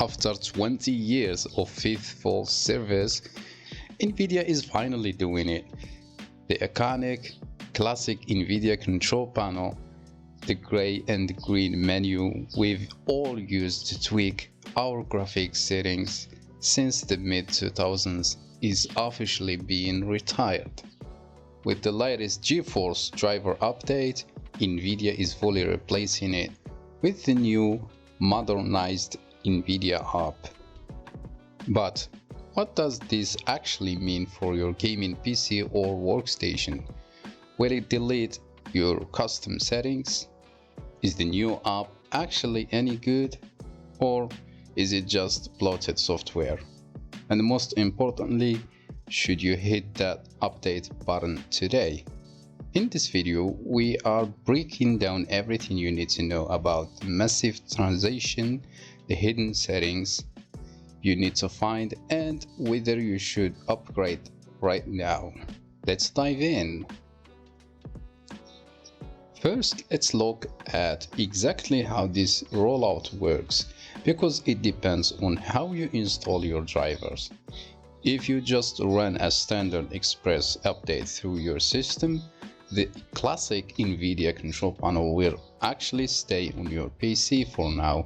After 20 years of faithful service, NVIDIA is finally doing it. The iconic, classic NVIDIA Control Panel, the gray and green menu we've all used to tweak our graphics settings since the mid-2000s is officially being retired. With the latest GeForce driver update, NVIDIA is fully replacing it with the new modernized NVIDIA App. But what does this actually mean for your gaming PC or workstation? Will it delete your custom settings? Is the new app actually any good? Or is it just bloated software? And most importantly, should you hit that update button today? In this video, we are breaking down everything you need to know about the massive transition, the hidden settings you need to find, and whether you should upgrade right now. Let's dive in. First, let's look at exactly how this rollout works, because it depends on how you install your drivers. If you just run a standard Express update through your system, the classic NVIDIA Control Panel will actually stay on your PC for now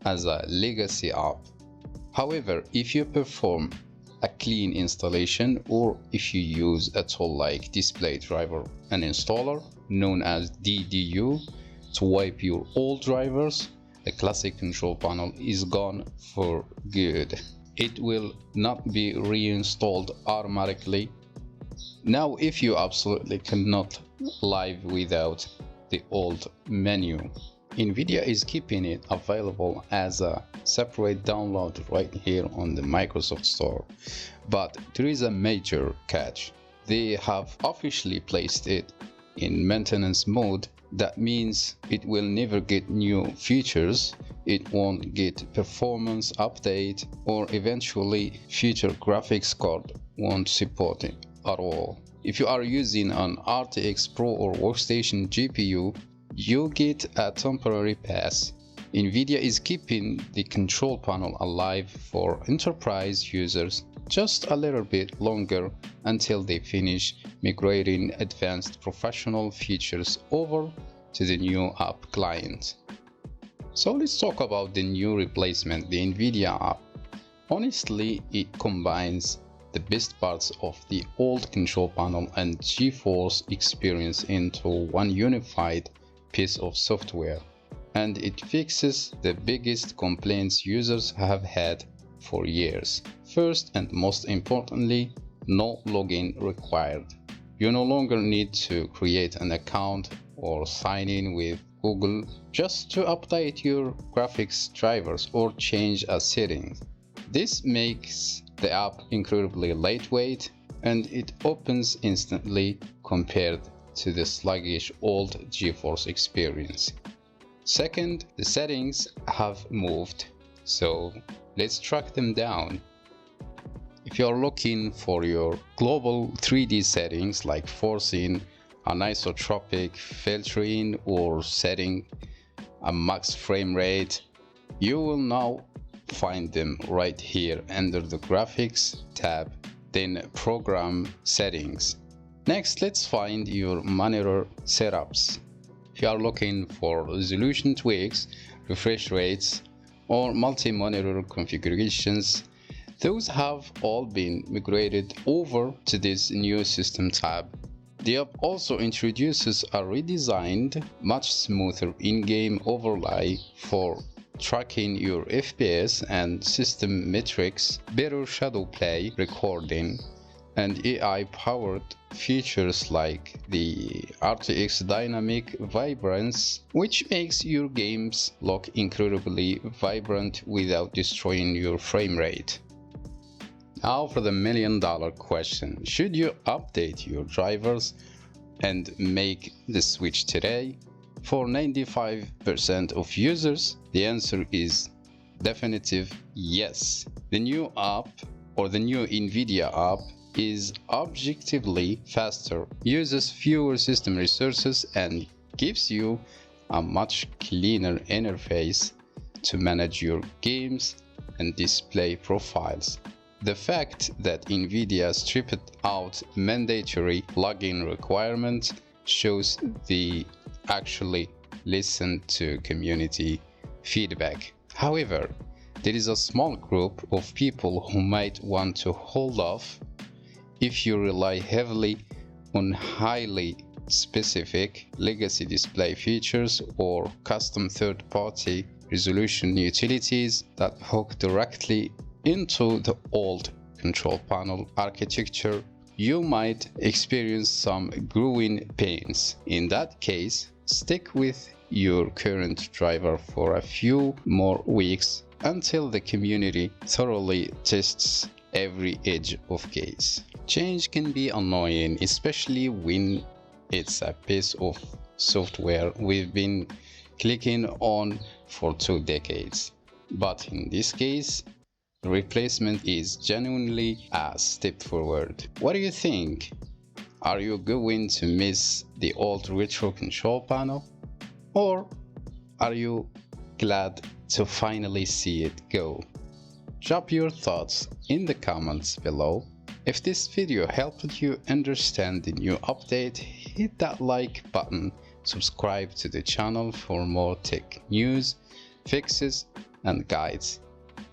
as a legacy app. However, if you perform a clean installation, or if you use a tool like Display Driver Uninstaller, known as DDU, to wipe your old drivers, the classic control panel is gone for good. It will not be reinstalled automatically. Now, if you absolutely cannot live without the old menu, NVIDIA is keeping it available as a separate download right here on the Microsoft Store. But there is a major catch. They have officially placed it in maintenance mode. That means it will never get new features, it won't get performance update, or eventually future graphics card won't support it at all. If you are using an RTX Pro or workstation GPU, you'll get a temporary pass. NVIDIA is keeping the control panel alive for enterprise users just a little bit longer until they finish migrating advanced professional features over to the new app client. So let's talk about the new replacement, the NVIDIA App. Honestly, it combines the best parts of the old control panel and GeForce experience into one unified piece of software, and it fixes the biggest complaints users have had for years. First and most importantly, no login required. You no longer need to create an account or sign in with Google just to update your graphics drivers or change a setting. This makes the app incredibly lightweight, and it opens instantly compared to the sluggish old GeForce experience. Second, the settings have moved, so let's track them down. If you're looking for your global 3D settings like forcing anisotropic filtering or setting a max frame rate, you will now find them right here under the Graphics tab, then Program Settings. Next, let's find your monitor setups. If you are looking for resolution tweaks, refresh rates, or multi-monitor configurations, those have all been migrated over to this new System tab. The app also introduces a redesigned, much smoother in-game overlay for tracking your FPS and system metrics, better shadow play recording, and AI-powered features like the RTX Dynamic Vibrance, which makes your games look incredibly vibrant without destroying your frame rate. Now for the million-dollar question: should you update your drivers and make the switch today? For 95% of users, the answer is definitive yes. The new app, or the new NVIDIA app, is objectively faster, uses fewer system resources, and gives you a much cleaner interface to manage your games and display profiles. The fact that NVIDIA stripped out mandatory plugin requirements shows they actually listened to community feedback. However, there is a small group of people who might want to hold off. If you rely heavily on highly specific legacy display features or custom third-party resolution utilities that hook directly into the old control panel architecture, you might experience some growing pains. In that case, stick with your current driver for a few more weeks until the community thoroughly tests every edge of case. Change can be annoying, especially when it's a piece of software we've been clicking on for 2 decades. But in this case, the replacement is genuinely a step forward. What do you think? Are you going to miss the old retro control panel? Or are you glad to finally see it go? Drop your thoughts in the comments below. If this video helped you understand the new update, hit that like button, subscribe to the channel for more tech news, fixes, and guides.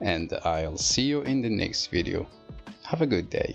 And I'll see you in the next video. Have a good day.